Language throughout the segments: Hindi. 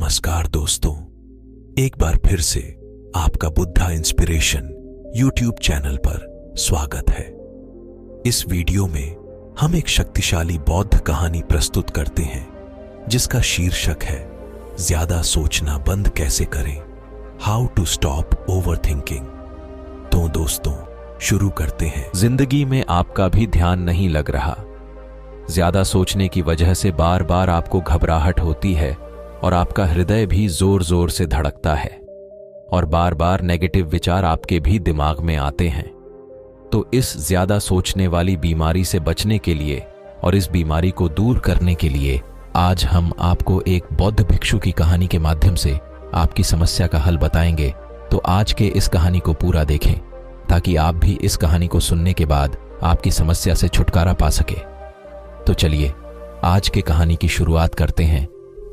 नमस्कार दोस्तों, एक बार फिर से आपका बुद्धा इंस्पिरेशन यूट्यूब चैनल पर स्वागत है। इस वीडियो में हम एक शक्तिशाली बौद्ध कहानी प्रस्तुत करते हैं जिसका शीर्षक है ज्यादा सोचना बंद कैसे करें, हाउ टू स्टॉप ओवरथिंकिंग। तो दोस्तों शुरू करते हैं। जिंदगी में आपका भी ध्यान नहीं लग रहा, ज्यादा सोचने की वजह से बार बार आपको घबराहट होती है और आपका हृदय भी जोर जोर से धड़कता है और बार बार नेगेटिव विचार आपके भी दिमाग में आते हैं। तो इस ज्यादा सोचने वाली बीमारी से बचने के लिए और इस बीमारी को दूर करने के लिए आज हम आपको एक बौद्ध भिक्षु की कहानी के माध्यम से आपकी समस्या का हल बताएंगे। तो आज के इस कहानी को पूरा देखें ताकि आप भी इस कहानी को सुनने के बाद आपकी समस्या से छुटकारा पा सके। तो चलिए आज के कहानी की शुरुआत करते हैं।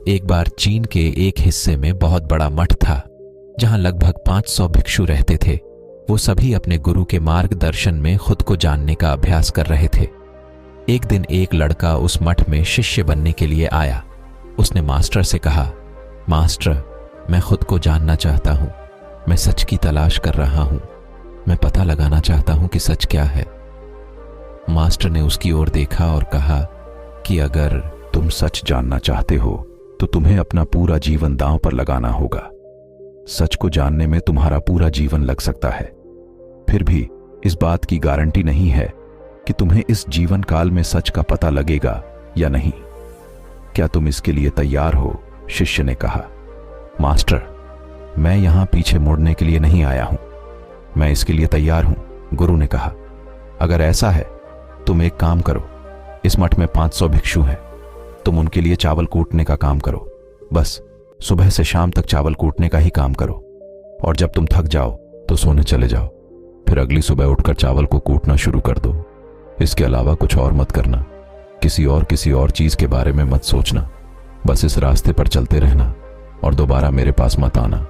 एक बार चीन के एक हिस्से में बहुत बड़ा मठ था जहां लगभग 500 भिक्षु रहते थे। वो सभी अपने गुरु के मार्गदर्शन में खुद को जानने का अभ्यास कर रहे थे। एक दिन एक लड़का उस मठ में शिष्य बनने के लिए आया। उसने मास्टर से कहा, मास्टर, मैं खुद को जानना चाहता हूं, मैं सच की तलाश कर रहा हूं, मैं पता लगाना चाहता हूं कि सच क्या है। मास्टर ने उसकी ओर देखा और कहा कि अगर तुम सच जानना चाहते हो तो तुम्हें अपना पूरा जीवन दांव पर लगाना होगा। सच को जानने में तुम्हारा पूरा जीवन लग सकता है, फिर भी इस बात की गारंटी नहीं है कि तुम्हें इस जीवन काल में सच का पता लगेगा या नहीं। क्या तुम इसके लिए तैयार हो? शिष्य ने कहा। मास्टर, मैं यहां पीछे मुड़ने के लिए नहीं आया हूं, मैं इसके लिए तैयार हूं, गुरु ने कहा। अगर ऐसा है तुम एक काम करो, इस मठ में 500 भिक्षु हैं, तुम उनके लिए चावल कूटने का काम करो। बस सुबह से शाम तक चावल कूटने का ही काम करो और जब तुम थक जाओ तो सोने चले जाओ। फिर अगली सुबह उठकर चावल को कूटना शुरू कर दो। इसके अलावा कुछ और मत करना, किसी और चीज के बारे में मत सोचना। बस इस रास्ते पर चलते रहना और दोबारा मेरे पास मत आना।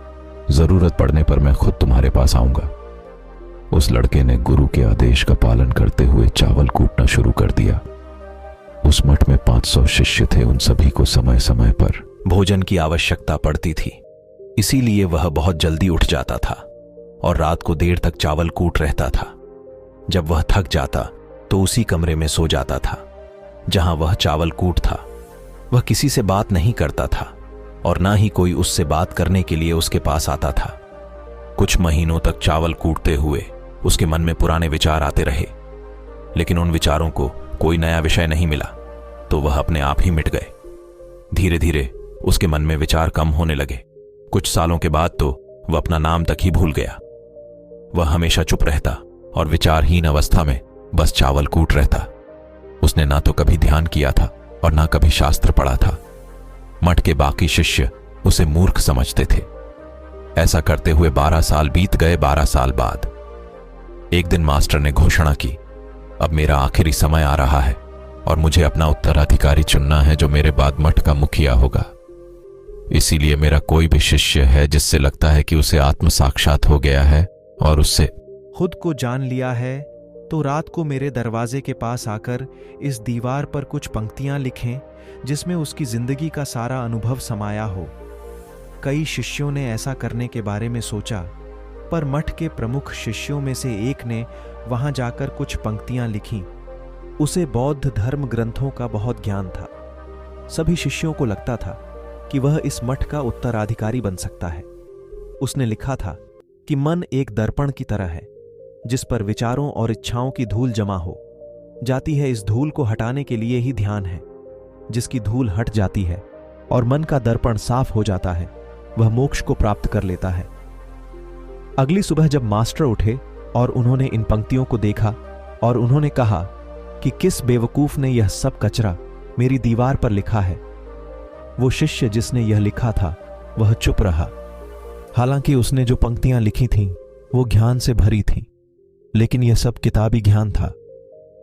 जरूरत पड़ने पर मैं खुद तुम्हारे पास आऊंगा। उस लड़के ने गुरु के आदेश का पालन करते हुए चावल कूटना शुरू कर दिया। उस मठ में 500 शिष्य थे। उन सभी को समय समय पर भोजन की आवश्यकता पड़ती थी, इसीलिए वह बहुत जल्दी उठ जाता था और रात को देर तक चावल कूट रहता था। जब वह थक जाता तो उसी कमरे में सो जाता था जहां वह चावल कूट था। वह किसी से बात नहीं करता था और ना ही कोई उससे बात करने के लिए उसके पास आता था। कुछ महीनों तक चावल कूटते हुए उसके मन में पुराने विचार आते रहे, लेकिन उन विचारों को कोई नया विषय नहीं मिला तो वह अपने आप ही मिट गए। धीरे धीरे उसके मन में विचार कम होने लगे। कुछ सालों के बाद तो वह अपना नाम तक ही भूल गया। वह हमेशा चुप रहता और विचारहीन अवस्था में बस चावल कूट रहता। उसने ना तो कभी ध्यान किया था और ना कभी शास्त्र पढ़ा था। मठ के बाकी शिष्य उसे मूर्ख समझते थे। ऐसा करते हुए 12 साल बीत गए। 12 साल बाद एक दिन मास्टर ने घोषणा की, अब मेरा आखिरी समय आ रहा है और मुझे अपना उत्तराधिकारी चुनना है जो मेरे बाद मठ का मुखिया होगा। इसीलिए मेरा कोई भी शिष्य है जिससे लगता है कि उसे आत्म साक्षात हो गया है और उससे खुद को जान लिया है, तो रात को मेरे दरवाजे के पास आकर इस दीवार पर कुछ पंक्तियां लिखें जिसमें उसकी जिंदगी का सारा अनुभव समाया हो। कई शिष्यों ने ऐसा करने के बारे में सोचा, पर मठ के प्रमुख शिष्यों में से एक ने वहां जाकर कुछ पंक्तियां लिखीं। उसे बौद्ध धर्म ग्रंथों का बहुत ज्ञान था। सभी शिष्यों को लगता था कि वह इस मठ का उत्तराधिकारी बन सकता है। उसने लिखा था कि मन एक दर्पण की तरह है जिस पर विचारों और इच्छाओं की धूल जमा हो जाती है। इस धूल को हटाने के लिए ही ध्यान है। जिसकी धूल हट जाती है और मन का दर्पण साफ हो जाता है, वह मोक्ष को प्राप्त कर लेता है। अगली सुबह जब मास्टर उठे और उन्होंने इन पंक्तियों को देखा और उन्होंने कहा कि किस बेवकूफ ने यह सब कचरा मेरी दीवार पर लिखा है। वो शिष्य जिसने यह लिखा था वह चुप रहा। हालांकि उसने जो पंक्तियां लिखी थीं वो ज्ञान से भरी थीं, लेकिन यह सब किताबी ज्ञान था।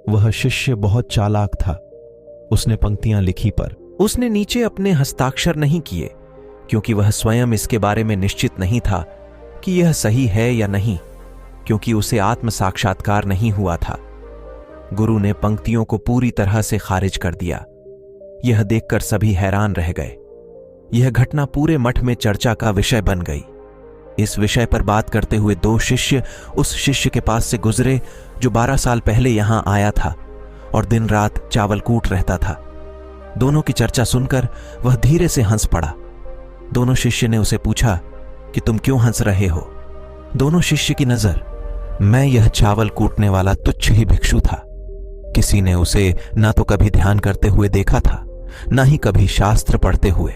वह शिष्य बहुत चालाक था। उसने पंक्तियां लिखी पर उसने नीचे अपने हस्ताक्षर नहीं किए, क्योंकि वह स्वयं इसके बारे में निश्चित नहीं था कि यह सही है या नहीं, क्योंकि उसे आत्म साक्षात्कार नहीं हुआ था। गुरु ने पंक्तियों को पूरी तरह से खारिज कर दिया। यह देखकर सभी हैरान रह गए। यह घटना पूरे मठ में चर्चा का विषय बन गई। इस विषय पर बात करते हुए 2 शिष्य उस शिष्य के पास से गुजरे जो 12 साल पहले यहां आया था और दिन रात चावल कूट रहता था। दोनों की चर्चा सुनकर वह धीरे से हंस पड़ा। दोनों शिष्य ने उसे पूछा कि तुम क्यों हंस रहे हो? दोनों शिष्य की नजर मैं यह चावल कूटने वाला तुच्छ ही भिक्षु था। किसी ने उसे ना तो कभी ध्यान करते हुए देखा था, ना ही कभी शास्त्र पढ़ते हुए।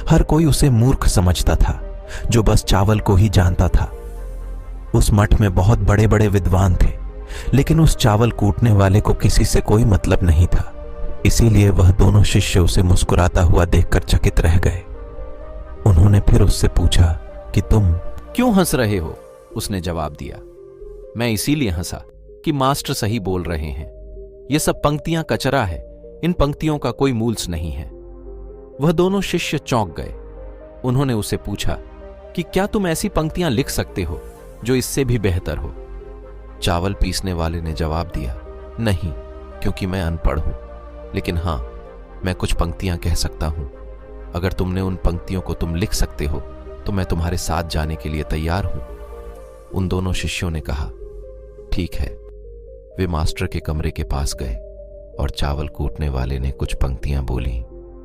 हर कोई उसे मूर्ख समझता था जो बस चावल को ही जानता था। उस मठ में बहुत बड़े बड़े विद्वान थे, लेकिन उस चावल कूटने वाले को किसी से कोई मतलब नहीं था। इसीलिए वह दोनों शिष्य उसे मुस्कुराता हुआ देखकर चकित रह गए। उन्होंने फिर उससे पूछा कि तुम क्यों हंस रहे हो? उसने जवाब दिया, मैं इसीलिए हंसा कि मास्टर सही बोल रहे हैं। ये सब पंक्तियां कचरा है, इन पंक्तियों का कोई मूल्य नहीं है। वह दोनों शिष्य चौंक गए। उन्होंने उसे पूछा कि क्या तुम ऐसी पंक्तियां लिख सकते हो जो इससे भी बेहतर हो? चावल पीसने वाले ने जवाब दिया, नहीं, क्योंकि मैं अनपढ़ हूं, लेकिन हां, मैं कुछ पंक्तियां कह सकता हूं। अगर तुमने उन पंक्तियों को तुम लिख सकते हो तो मैं तुम्हारे साथ जाने के लिए तैयार हूं। उन दोनों शिष्यों ने कहा, ठीक है। वे मास्टर के कमरे के पास गए और चावल कूटने वाले ने कुछ पंक्तियां बोली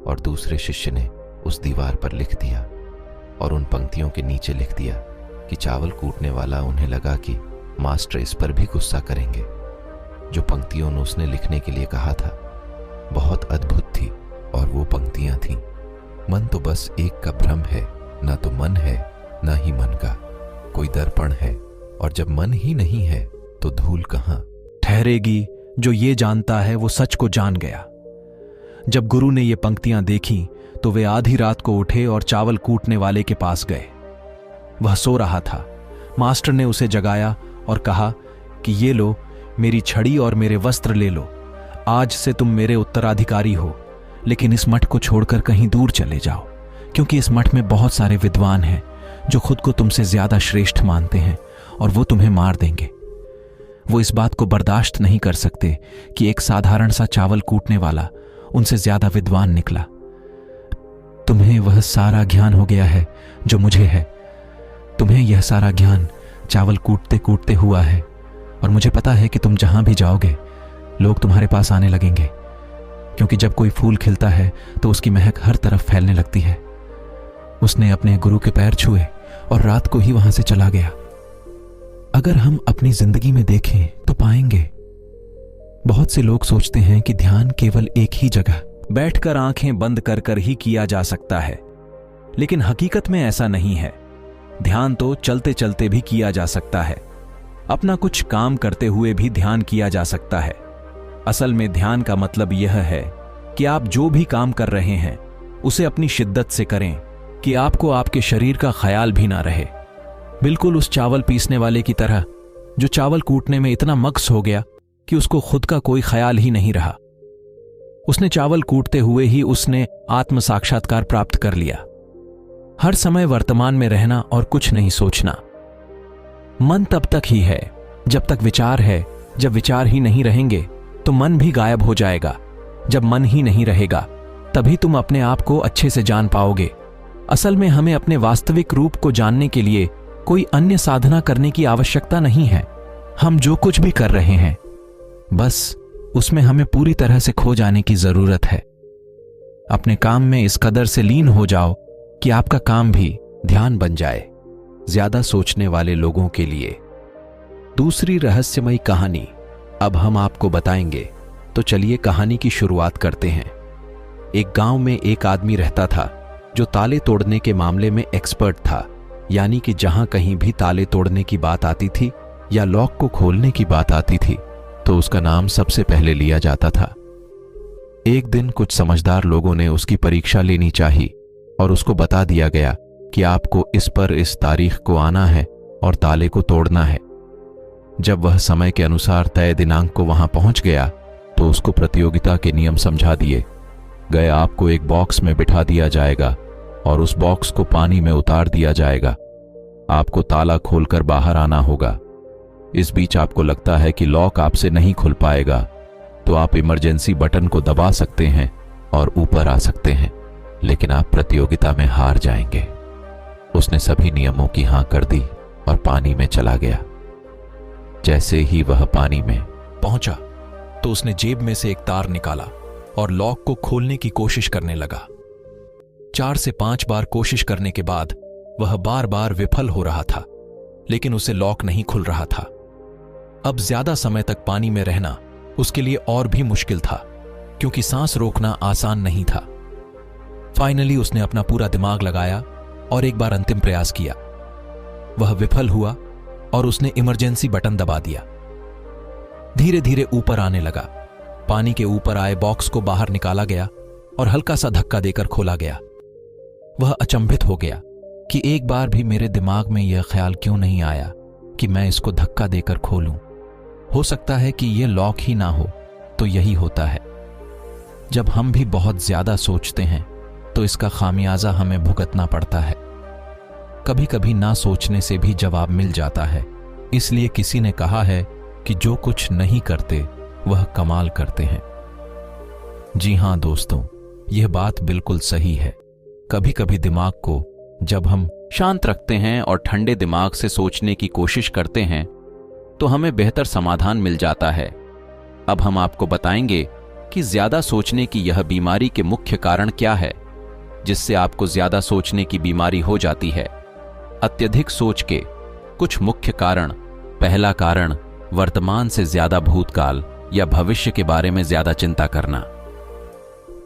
और दूसरे शिष्य ने उस दीवार पर लिख दिया और उन पंक्तियों के नीचे लिख दिया कि चावल कूटने वाला उन्हें लगा कि मास्टर इस पर भी गुस्सा करेंगे। जो पंक्तियों ने उसने लिखने के लिए कहा था बहुत अद्भुत थी और वो पंक्तियां थीं, मन तो बस एक का भ्रम है, ना तो मन है ना ही मन का कोई दर्पण है, और जब मन ही नहीं है तो धूल कहां ठहरेगी। जो ये जानता है वो सच को जान गया। जब गुरु ने ये पंक्तियां देखी तो वे आधी रात को उठे और चावल कूटने वाले के पास गए। वह सो रहा था। मास्टर ने उसे जगाया और कहा कि ये लो, मेरी छड़ी और मेरे वस्त्र ले लो। आज से तुम मेरे उत्तराधिकारी हो, लेकिन इस मठ को छोड़कर कहीं दूर चले जाओ, क्योंकि इस मठ में बहुत सारे विद्वान हैं जो खुद को तुमसे ज्यादा श्रेष्ठ मानते हैं और वो तुम्हें मार देंगे। वो इस बात को बर्दाश्त नहीं कर सकते कि एक साधारण सा चावल कूटने वाला उनसे ज्यादा विद्वान निकला। तुम्हें वह सारा ज्ञान हो गया है जो मुझे है। तुम्हें यह सारा ज्ञान चावल कूटते कूटते हुआ है, और मुझे पता है कि तुम जहां भी जाओगे लोग तुम्हारे पास आने लगेंगे, क्योंकि जब कोई फूल खिलता है तो उसकी महक हर तरफ फैलने लगती है। उसने अपने गुरु के पैर छुए और रात को ही वहां से चला गया। अगर हम अपनी जिंदगी में देखें तो पाएंगे बहुत से लोग सोचते हैं कि ध्यान केवल एक ही जगह बैठकर आंखें बंद कर कर ही किया जा सकता है, लेकिन हकीकत में ऐसा नहीं है। ध्यान तो चलते चलते भी किया जा सकता है। अपना कुछ काम करते हुए भी ध्यान किया जा सकता है। असल में ध्यान का मतलब यह है कि आप जो भी काम कर रहे हैं उसे अपनी शिद्दत से करें कि आपको आपके शरीर का ख्याल भी ना रहे। बिल्कुल उस चावल पीसने वाले की तरह जो चावल कूटने में इतना मग्न हो गया कि उसको खुद का कोई ख्याल ही नहीं रहा। उसने चावल कूटते हुए ही उसने आत्म साक्षात्कार प्राप्त कर लिया। हर समय वर्तमान में रहना और कुछ नहीं सोचना। मन तब तक ही है जब तक विचार है। जब विचार ही नहीं रहेंगे तो मन भी गायब हो जाएगा। जब मन ही नहीं रहेगा तभी तुम अपने आप को अच्छे से जान पाओगे। असल में हमें अपने वास्तविक रूप को जानने के लिए कोई अन्य साधना करने की आवश्यकता नहीं है। हम जो कुछ भी कर रहे हैं बस उसमें हमें पूरी तरह से खो जाने की जरूरत है। अपने काम में इस कदर से लीन हो जाओ कि आपका काम भी ध्यान बन जाए। ज्यादा सोचने वाले लोगों के लिए दूसरी रहस्यमयी कहानी अब हम आपको बताएंगे, तो चलिए कहानी की शुरुआत करते हैं। एक गांव में एक आदमी रहता था जो ताले तोड़ने के मामले में एक्सपर्ट था, यानी कि जहां कहीं भी ताले तोड़ने की बात आती थी या लॉक को खोलने की बात आती थी तो उसका नाम सबसे पहले लिया जाता था। एक दिन कुछ समझदार लोगों ने उसकी परीक्षा लेनी चाहिए और उसको बता दिया गया कि आपको इस तारीख को आना है और ताले को तोड़ना है। जब वह समय के अनुसार तय दिनांक को वहां पहुंच गया तो उसको प्रतियोगिता के नियम समझा दिए गए। आपको एक बॉक्स में बिठा दिया जाएगा और उस बॉक्स को पानी में उतार दिया जाएगा। आपको ताला खोलकर बाहर आना होगा। इस बीच आपको लगता है कि लॉक आपसे नहीं खुल पाएगा तो आप इमरजेंसी बटन को दबा सकते हैं और ऊपर आ सकते हैं। लेकिन आप प्रतियोगिता में हार जाएंगे। उसने सभी नियमों की हां कर दी और पानी में चला गया। जैसे ही वह पानी में पहुंचा तो उसने जेब में से एक तार निकाला और लॉक को खोलने की कोशिश करने लगा। 4 से 5 बार कोशिश करने के बाद वह बार बार विफल हो रहा था, लेकिन उसे लॉक नहीं खुल रहा था। अब ज्यादा समय तक पानी में रहना उसके लिए और भी मुश्किल था, क्योंकि सांस रोकना आसान नहीं था। फाइनली उसने अपना पूरा दिमाग लगाया और एक बार अंतिम प्रयास किया। वह विफल हुआ और उसने इमरजेंसी बटन दबा दिया। धीरे धीरे ऊपर आने लगा। पानी के ऊपर आए बॉक्स को बाहर निकाला गया और हल्का सा धक्का देकर खोला गया। वह अचंभित हो गया कि एक बार भी मेरे दिमाग में यह ख्याल क्यों नहीं आया कि मैं इसको धक्का देकर खोलूं। हो सकता है कि यह लॉक ही ना हो तो यही होता है। जब हम भी बहुत ज्यादा सोचते हैं तो इसका खामियाजा हमें भुगतना पड़ता है। कभी कभी ना सोचने से भी जवाब मिल जाता है। इसलिए किसी ने कहा है कि जो कुछ नहीं करते वह कमाल करते हैं। जी हां दोस्तों, यह बात बिल्कुल सही है। कभी कभी दिमाग को जब हम शांत रखते हैं और ठंडे दिमाग से सोचने की कोशिश करते हैं तो हमें बेहतर समाधान मिल जाता है। अब हम आपको बताएंगे कि ज्यादा सोचने की यह बीमारी के मुख्य कारण क्या है, जिससे आपको ज्यादा सोचने की बीमारी हो जाती है। अत्यधिक सोच के कुछ मुख्य कारण। पहला कारण, वर्तमान से ज्यादा भूतकाल या भविष्य के बारे में ज्यादा चिंता करना।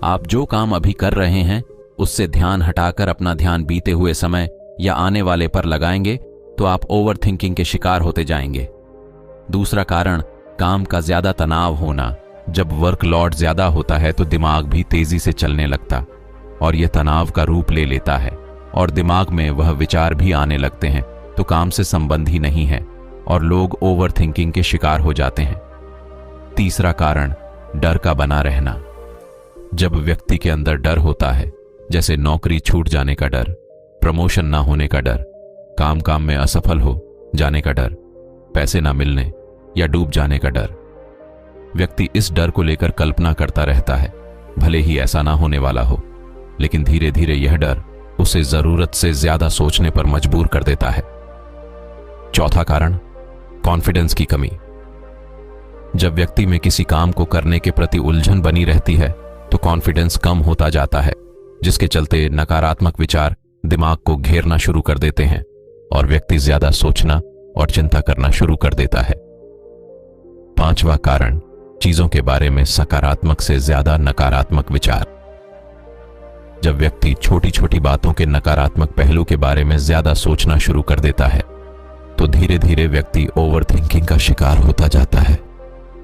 आप जो काम अभी कर रहे हैं उससे ध्यान हटाकर अपना ध्यान बीते हुए समय या आने वाले पर लगाएंगे तो आप ओवर थिंकिंग के शिकार होते जाएंगे। दूसरा कारण, काम का ज्यादा तनाव होना। जब वर्कलोड ज्यादा होता है तो दिमाग भी तेजी से चलने लगता और यह तनाव का रूप ले लेता है और दिमाग में वह विचार भी आने लगते हैं तो काम से संबंध ही नहीं है और लोग ओवर थिंकिंग के शिकार हो जाते हैं। तीसरा कारण, डर का बना रहना। जब व्यक्ति के अंदर डर होता है, जैसे नौकरी छूट जाने का डर, प्रमोशन ना होने का डर, काम में असफल हो जाने का डर, पैसे ना मिलने या डूब जाने का डर, व्यक्ति इस डर को लेकर कल्पना करता रहता है, भले ही ऐसा ना होने वाला हो, लेकिन धीरे धीरे यह डर उसे जरूरत से ज्यादा सोचने पर मजबूर कर देता है। चौथा कारण, कॉन्फिडेंस की कमी। जब व्यक्ति में किसी काम को करने के प्रति उलझन बनी रहती है तो कॉन्फिडेंस कम होता जाता है, जिसके चलते नकारात्मक विचार दिमाग को घेरना शुरू कर देते हैं और व्यक्ति ज्यादा सोचना और चिंता करना शुरू कर देता है। पांचवा कारण, चीजों के बारे में सकारात्मक से ज्यादा नकारात्मक विचार। जब व्यक्ति छोटी छोटी बातों के नकारात्मक पहलू के बारे में ज्यादा सोचना शुरू कर देता है तो धीरे धीरे व्यक्ति ओवर थिंकिंग का शिकार होता जाता है।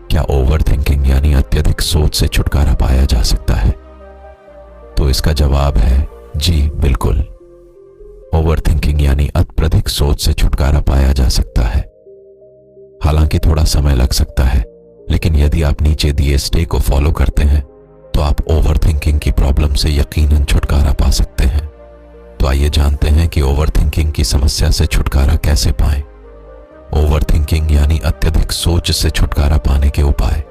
क्या ओवर थिंकिंग यानी अत्यधिक सोच से छुटकारा पाया जा सकता है? तो इसका जवाब है जी बिल्कुल। ओवर थिंकिंग यानी अत्यधिक सोच से छुटकारा पाया जा सकता है। हालांकि थोड़ा समय लग सकता है, लेकिन यदि आप नीचे दिए स्टे को फॉलो करते हैं तो आप ओवर थिंकिंग की प्रॉब्लम से यकीनन छुटकारा पा सकते हैं। तो आइए जानते हैं कि ओवर थिंकिंग की समस्या से छुटकारा कैसे पाएं। ओवर थिंकिंग यानी अत्यधिक सोच से छुटकारा पाने के उपाय।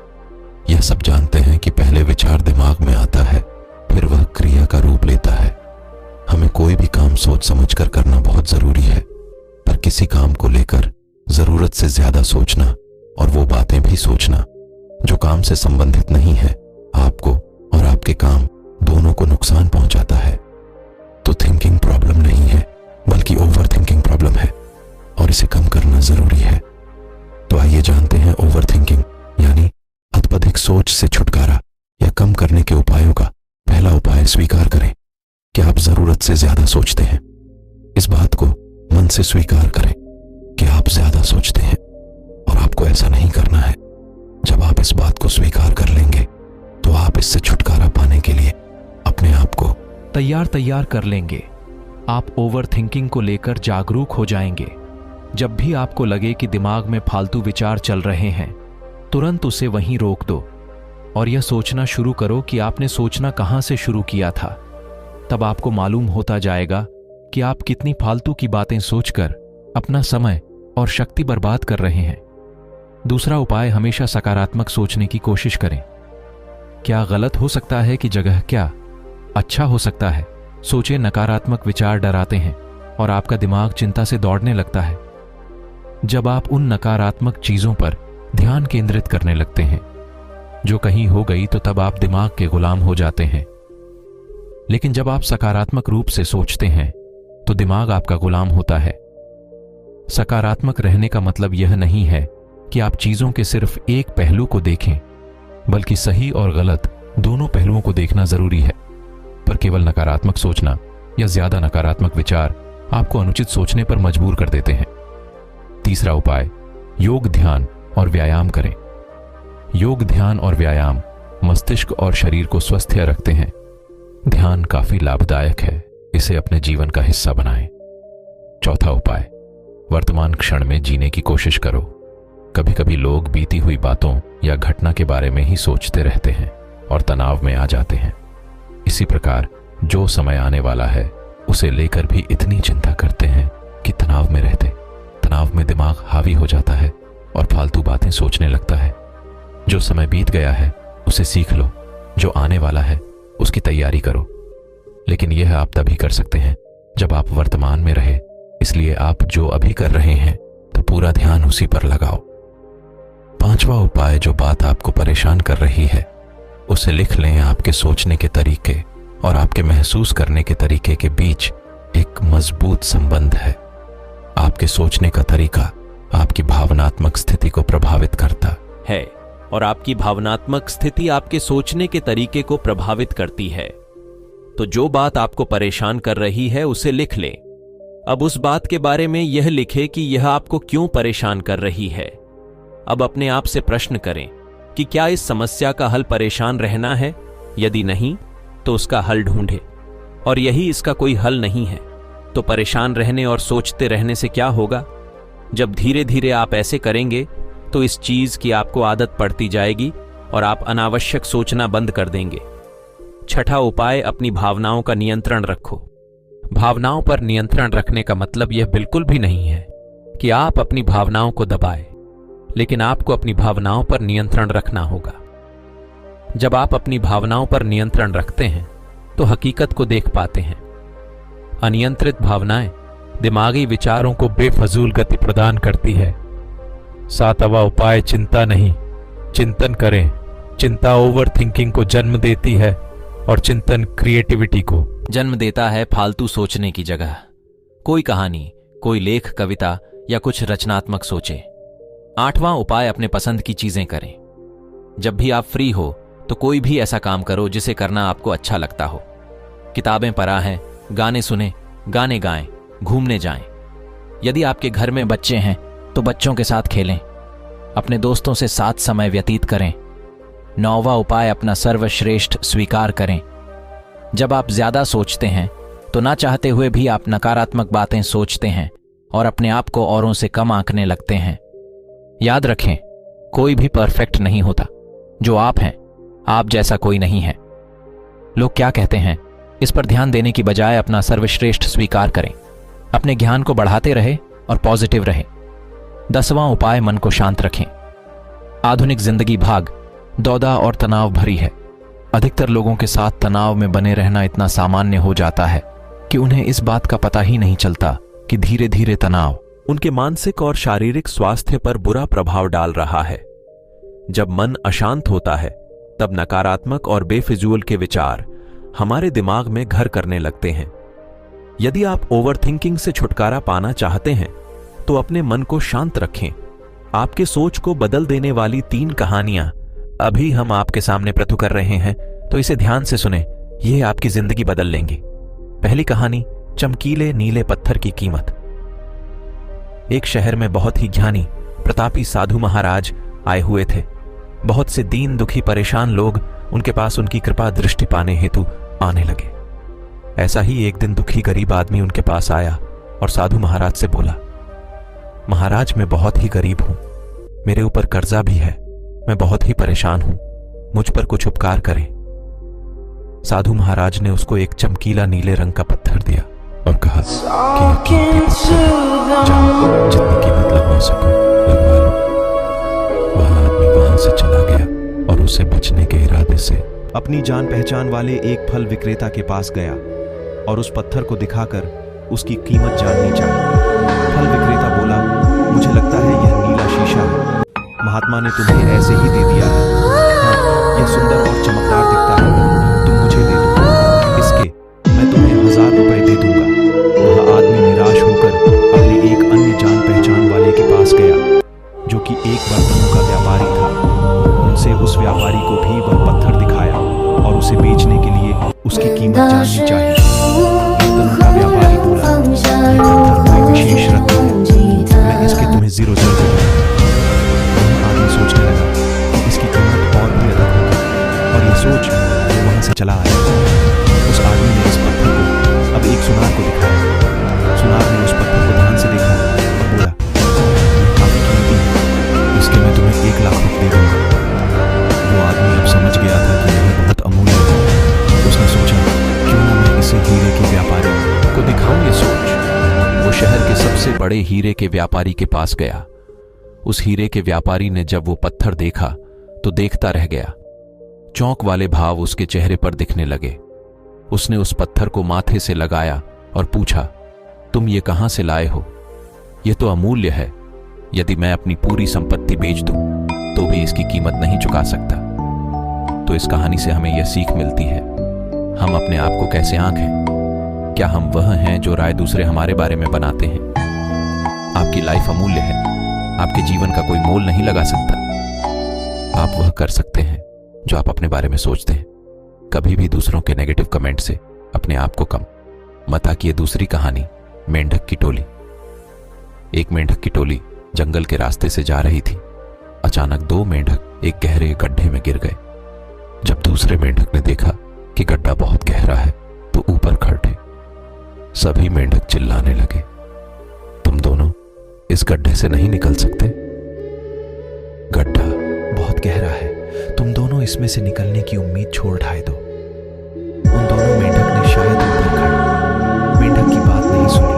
यह सब जानते हैं कि पहले विचार दिमाग में आता है, फिर वह क्रिया का रूप लेता है। हमें कोई भी काम सोच समझकर करना बहुत जरूरी है, पर किसी काम को लेकर जरूरत से ज्यादा सोचना और वो बातें भी सोचना जो काम से संबंधित नहीं है, आपको और आपके काम दोनों को नुकसान पहुंचाता है। तो थिंकिंग प्रॉब्लम नहीं है, बल्कि ओवर थिंकिंग प्रॉब्लम है और इसे कम करना जरूरी है। तो आइए जानते हैं ओवर थिंकिंग यानी अत्यधिक सोच से छुटकारा या कम करने के उपायों का। पहला उपाय, स्वीकार करें कि आप जरूरत से ज्यादा सोचते हैं। इस बात को मन से स्वीकार करें कि आप ज्यादा सोचते हैं और आपको ऐसा नहीं करना है। जब आप इस बात को स्वीकार कर लेंगे तो आप इससे छुटकारा पाने के लिए अपने आप को तैयार कर लेंगे। आप ओवर थिंकिंग को लेकर जागरूक हो जाएंगे। जब भी आपको लगे कि दिमाग में फालतू विचार चल रहे हैं, तुरंत उसे वहीं रोक दो और यह सोचना शुरू करो कि आपने सोचना कहां से शुरू किया था। तब आपको मालूम होता जाएगा कि आप कितनी फालतू की बातें सोचकर अपना समय और शक्ति बर्बाद कर रहे हैं। दूसरा उपाय, हमेशा सकारात्मक सोचने की कोशिश करें। क्या गलत हो सकता है कि जगह क्या अच्छा हो सकता है। सोचे, नकारात्मक विचार डराते हैं और आपका दिमाग चिंता से दौड़ने लगता है। जब आप उन नकारात्मक चीजों पर ध्यान केंद्रित करने लगते हैं जो कहीं हो गई, तो तब आप दिमाग के गुलाम हो जाते हैं। लेकिन जब आप सकारात्मक रूप से सोचते हैं तो दिमाग आपका गुलाम होता है। सकारात्मक रहने का मतलब यह नहीं है कि आप चीजों के सिर्फ एक पहलू को देखें, बल्कि सही और गलत दोनों पहलुओं को देखना जरूरी है। पर केवल नकारात्मक सोचना या ज्यादा नकारात्मक विचार आपको अनुचित सोचने पर मजबूर कर देते हैं। तीसरा उपाय, योग, ध्यान और व्यायाम करें। योग, ध्यान और व्यायाम मस्तिष्क और शरीर को स्वस्थ रखते हैं। ध्यान काफी लाभदायक है, इसे अपने जीवन का हिस्सा बनाएं। चौथा उपाय, वर्तमान क्षण में जीने की कोशिश करो। कभी कभी लोग बीती हुई बातों या घटना के बारे में ही सोचते रहते हैं और तनाव में आ जाते हैं। इसी प्रकार जो समय आने वाला है उसे लेकर भी इतनी चिंता करते हैं कि तनाव में दिमाग हावी हो जाता है और फालतू बातें सोचने लगता है। जो समय बीत गया है उसे सीख लो, जो आने वाला है उसकी तैयारी करो। लेकिन यह आप तभी कर सकते हैं जब आप वर्तमान में रहे। इसलिए आप जो अभी कर रहे हैं तो पूरा ध्यान उसी पर लगाओ। पांचवा उपाय, जो बात आपको परेशान कर रही है उसे लिख लें। आपके सोचने के तरीके और आपके महसूस करने के तरीके के बीच एक मजबूत संबंध है। आपके सोचने का तरीका आपकी भावनात्मक स्थिति को प्रभावित करता है और आपकी भावनात्मक स्थिति आपके सोचने के तरीके को प्रभावित करती है। तो जो बात आपको परेशान कर रही है उसे लिख लें। अब उस बात के बारे में यह लिखें कि यह आपको क्यों परेशान कर रही है। अब अपने आप से प्रश्न करें कि क्या इस समस्या का हल परेशान रहना है? यदि नहीं तो उसका हल ढूंढें, और यही इसका कोई हल नहीं है तो परेशान रहने और सोचते रहने से क्या होगा? जब धीरे धीरे आप ऐसे करेंगे तो इस चीज की आपको आदत पड़ती जाएगी और आप अनावश्यक सोचना बंद कर देंगे। छठा उपाय, अपनी भावनाओं का नियंत्रण रखो। भावनाओं पर नियंत्रण रखने का मतलब यह बिल्कुल भी नहीं है कि आप अपनी भावनाओं को दबाएं, लेकिन आपको अपनी भावनाओं पर नियंत्रण रखना होगा। जब आप अपनी भावनाओं पर नियंत्रण रखते हैं तो हकीकत को देख पाते हैं। अनियंत्रित भावनाएं दिमागी विचारों को बेफजूल गति प्रदान करती है। सातवां उपाय, चिंता नहीं, चिंतन करें। चिंता ओवर थिंकिंग को जन्म देती है और चिंतन क्रिएटिविटी को जन्म देता है। फालतू सोचने की जगह कोई कहानी, कोई लेख, कविता या कुछ रचनात्मक सोचें। आठवां उपाय, अपने पसंद की चीजें करें। जब भी आप फ्री हो तो कोई भी ऐसा काम करो जिसे करना आपको अच्छा लगता हो। किताबें पढ़ें, गाने सुने, गाने गाएं, घूमने जाएं। यदि आपके घर में बच्चे हैं तो बच्चों के साथ खेलें, अपने दोस्तों से साथ समय व्यतीत करें। नौवां उपाय, अपना सर्वश्रेष्ठ स्वीकार करें। जब आप ज्यादा सोचते हैं तो ना चाहते हुए भी आप नकारात्मक बातें सोचते हैं और अपने आप को औरों से कम आंकने लगते हैं। याद रखें, कोई भी परफेक्ट नहीं होता। जो आप हैं, आप जैसा कोई नहीं है। लोग क्या कहते हैं इस पर ध्यान देने की बजाय अपना सर्वश्रेष्ठ स्वीकार करें। अपने ज्ञान को बढ़ाते रहे और पॉजिटिव रहे। 10वां उपाय, मन को शांत रखें। आधुनिक जिंदगी भाग दौड़ा और तनाव भरी है। अधिकतर लोगों के साथ तनाव में बने रहना इतना सामान्य हो जाता है कि उन्हें इस बात का पता ही नहीं चलता कि धीरे धीरे तनाव उनके मानसिक और शारीरिक स्वास्थ्य पर बुरा प्रभाव डाल रहा है। जब मन अशांत होता है तब नकारात्मक और बेफिजूल के विचार हमारे दिमाग में घर करने लगते हैं। यदि आप ओवरथिंकिंग से छुटकारा पाना चाहते हैं तो अपने मन को शांत रखें। आपके सोच को बदल देने वाली 3 कहानियां अभी हम आपके सामने प्रस्तुत कर रहे हैं, तो इसे ध्यान से सुने, ये आपकी जिंदगी बदल लेंगी। पहली कहानी, चमकीले नीले पत्थर की कीमत। एक शहर में बहुत ही ज्ञानी प्रतापी साधु महाराज आए हुए थे। बहुत से दीन दुखी परेशान लोग उनके पास उनकी कृपा दृष्टि पाने हेतु आने लगे। ऐसा ही एक दिन दुखी गरीब आदमी उनके पास आया और साधु महाराज से बोला, महाराज, मैं बहुत ही गरीब हूं, मेरे ऊपर कर्जा भी है, मैं बहुत ही परेशान हूं, मुझ पर कुछ उपकार करें। साधु महाराज ने उसको एक चमकीला नीले रंग का पत्थर दिया और कहा कि जाओ, जितनी कीमत लगवा सको लगवा लो। वह आदमी वहां से चला गया और उसे बचने के इरादे से अपनी जान पहचान वाले एक फल विक्रेता के पास गया और उस पत्थर को दिखाकर उसकी कीमत जाननी चाहिए। फल विक्रेता बोला, मुझे लगता है यह नीला शीशा है। महात्मा ने तुम्हें ऐसे ही दे दिया है। हाँ, यह सुंदर और चमकदार दिखता है, तुम मुझे दे दो। इसके मैं तुम्हें 1000 रुपए दे दूंगा। वह आदमी निराश होकर अपने एक अन्य जान पहचान वाले के पास गया जो कि एक बर्तनों का व्यापारी था। उनसे उस व्यापारी को भी वह पत्थर दिखाया और उसे बेचने के लिए उसकी कीमत जाननी चाहिए। बर्तनों का व्यापारी बोला, यह पत्थर कोई विशेष रत्न है, मैं इसके तुम्हें 0 दे दूंगा। वह आदमी सोचने लगा कि इसकी कीमत और भी अधिक होगी और यह सोच वो वहां से चला आया। उस आदमी ने इस पत्थर को अब एक सुनार को दिखाया। सुनार ने उस पत्थर को ध्यान से देखा और बोला, यह काफी कीमती है, इसके मैं तुम्हें 1 लाख रुपए दे दूंगा। वो आदमी अब समझ गया था कि यह बहुत अमूल्य है। उसने सोचा, क्यों ना मैं इसे हीरे के व्यापारी को दिखाऊं। ये सोच वो शहर के सबसे बड़े हीरे के व्यापारी के पास गया। उस हीरे के व्यापारी ने जब वो पत्थर देखा तो देखता रह गया। चौंक वाले भाव उसके चेहरे पर दिखने लगे। उसने उस पत्थर को माथे से लगाया और पूछा, तुम ये कहां से लाए हो? ये तो अमूल्य है। यदि मैं अपनी पूरी संपत्ति बेच दूं तो भी इसकी कीमत नहीं चुका सकता। तो इस कहानी से हमें यह सीख मिलती है, हम अपने आप को कैसे आंकें? क्या हम वह हैं जो राय दूसरे हमारे बारे में बनाते हैं? आपकी लाइफ अमूल्य है, आपके जीवन का कोई मोल नहीं लगा सकता। आप वह कर सकते हैं जो आप अपने बारे में सोचते हैं। कभी भी दूसरों के नेगेटिव कमेंट से अपने आप को कम मत आकिए। दूसरी कहानी, मेंढक की टोली। एक मेंढक की टोली जंगल के रास्ते से जा रही थी। अचानक 2 मेंढक एक गहरे गड्ढे में गिर गए। जब दूसरे मेंढक ने देखा कि गड्ढा बहुत गहरा है तो ऊपर खड़े सभी मेंढक चिल्लाने लगे, तुम दोनों इस गड्ढे से नहीं निकल सकते। गड्ढा बहुत गहरा है, तुम दोनों इसमें से निकलने की उम्मीद छोड़ ढाए दो। उन दोनों मेंढक ने शायद ऊपर खड़े मेंढक की बात नहीं सुनी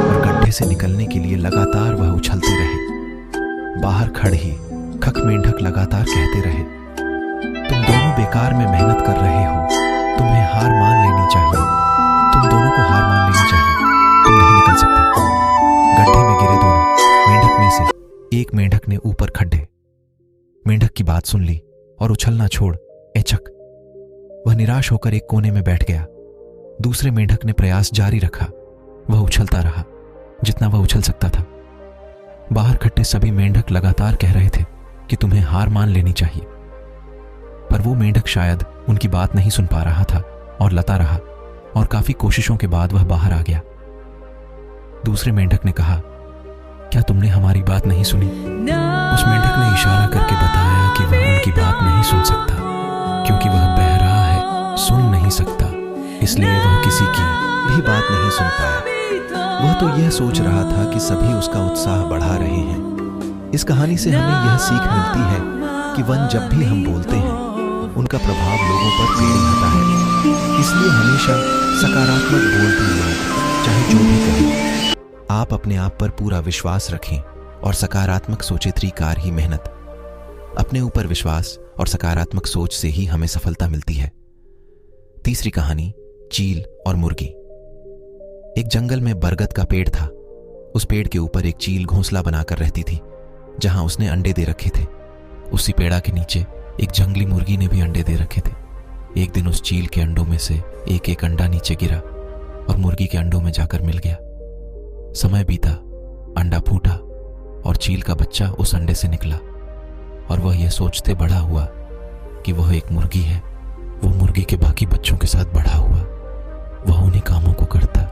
और गड्ढे से निकलने के लिए लगातार वह उछलते रहे। बाहर खड़े ही खक मेंढक लगातार कहते रहे, तुम दोनों बेकार में मेहनत कर रहे हो, तुम्हें हार मान लेनी चाहिए। तुम दोनों को हार मान लेनी चाहिए, तुम नहीं निकल सकते। गड्ढे में गिरे दोनों मेंढक में से एक मेंढक ने ऊपर खड्डे मेंढक की बात सुन ली और उछलना छोड़ एचक वह निराश होकर एक कोने में बैठ गया। दूसरे मेंढक ने प्रयास जारी रखा। वह उछलता रहा जितना वह उछल सकता था। बाहर खट्टे सभी मेंढक लगातार कह रहे थे कि तुम्हें हार मान लेनी चाहिए, पर वो मेंढक शायद उनकी बात नहीं सुन पा रहा था और लता रहा और काफी कोशिशों के बाद वह बाहर आ गया। दूसरे मेंढक ने कहा, क्या तुमने हमारी बात नहीं सुनी? उस मेंढक ने इशारा करके बताया कि वह उनकी बात नहीं सुन सकता क्योंकि वह बहरा है, सुन नहीं सकता, इसलिए वह किसी की भी बात नहीं सुन पाया। वह तो यह सोच रहा था कि सभी उसका उत्साह बढ़ा रहे हैं। इस कहानी से हमें यह सीख मिलती है कि वन जब भी हम बोलते हैं उनका प्रभाव लोगों पर पेड़ होता है। इसलिए हमेशा सकारात्मक बोलते लोग चाहे जो भी कहें, आप अपने आप पर पूरा विश्वास रखें और सकारात्मक सोचे त्रिकार ही मेहनत। अपने ऊपर विश्वास और सकारात्मक सोच से ही हमें सफलता मिलती है। तीसरी कहानी, चील और मुर्गी। एक जंगल में बरगद का पेड़ था। उस पेड़ के ऊपर एक चील घोंसला बनाकर रहती थी जहां उसने अंडे दे रखे थे। उसी पेड़ा के नीचे एक जंगली मुर्गी ने भी अंडे दे रखे थे। एक दिन उस चील के अंडों में से एक एक अंडा नीचे गिरा और मुर्गी के अंडों में जाकर मिल गया। समय बीता, अंडा फूटा और चील का बच्चा उस अंडे से निकला और वह यह सोचते बड़ा हुआ कि वह एक मुर्गी है। वो मुर्गी के बाकी बच्चों के साथ बड़ा हुआ। वह उन्हीं कामों को करता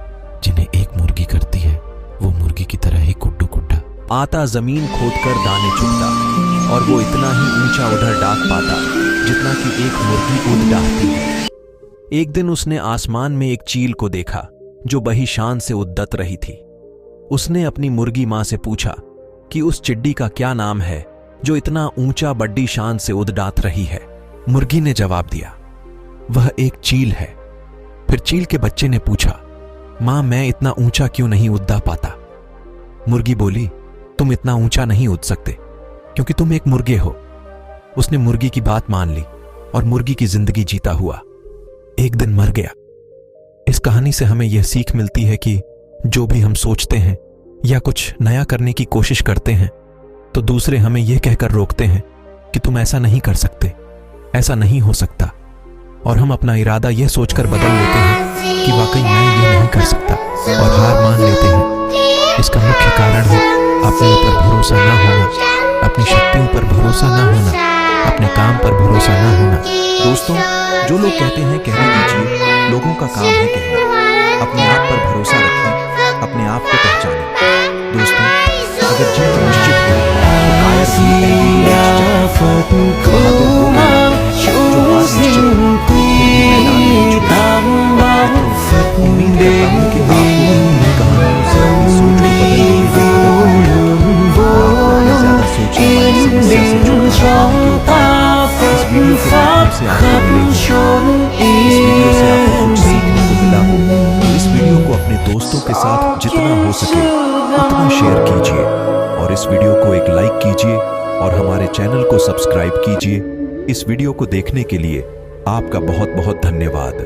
जिन्हें एक मुर्गी करती है। वो मुर्गी की तरह ही कुड्डू कुड्डा आता, जमीन खोदकर दाने चुगता और वो इतना ही ऊंचा उधर डाक पाता जितना कि एक मुर्गी उड़ डाकती है। एक दिन उसने आसमान में एक चील को देखा जो बड़ी शान से उद्दत रही थी। उसने अपनी मुर्गी मां से पूछा कि उस चिड्डी का क्या नाम है जो इतना ऊंचा बड्डी शान से उद्डात रही है। मुर्गी ने जवाब दिया, वह एक चील है। फिर चील के बच्चे ने पूछा, मां मैं इतना ऊंचा क्यों नहीं उद्दा पाता? मुर्गी बोली, तुम इतना ऊंचा नहीं उड़ सकते क्योंकि तुम एक मुर्गे हो। उसने मुर्गी की बात मान ली और मुर्गी की जिंदगी जीता हुआ एक दिन मर गया। इस कहानी से हमें यह सीख मिलती है कि जो भी हम सोचते हैं या कुछ नया करने की कोशिश करते हैं तो दूसरे हमें यह कहकर रोकते हैं कि तुम ऐसा नहीं कर सकते, ऐसा नहीं हो सकता, और हम अपना इरादा यह सोचकर बदल लेते हैं कि वाकई मैं ये नहीं कर सकता और हार मान लेते हैं। इसका मुख्य कारण है अपने ऊपर भरोसा ना होना, अपनी शक्तियों पर भरोसा ना होना, अपने काम पर भरोसा ना होना। दोस्तों, जो लोग कहते हैं कहने दीजिए, लोगों का काम है कहना। अपने आप पर भरोसा रखें, अपने आप को पहचानें। दोस्तों, अगर जीत निश्चित हो तो कायर भी ऐसी बहादुर हो जो हार निश्चित हो, फिर भी मैदान में छूटे। उम्मीद करता हूं कि आपको अपनी कहानियों से अपनी सोच को बदलने की मदद और आपको ज्यादा सोचने वाली समस्या से छुटकारा पाने के उपाय इस वीडियो के माध्यम से आपको मिलेंगे। इस वीडियो से आपको कुछ सीखने को मिला हो तो इस वीडियो को अपने दोस्तों के साथ जितना हो सके उतना शेयर कीजिए और इस वीडियो को एक लाइक कीजिए और हमारे चैनल को सब्सक्राइब कीजिए। इस वीडियो को देखने के लिए आपका बहुत बहुत धन्यवाद।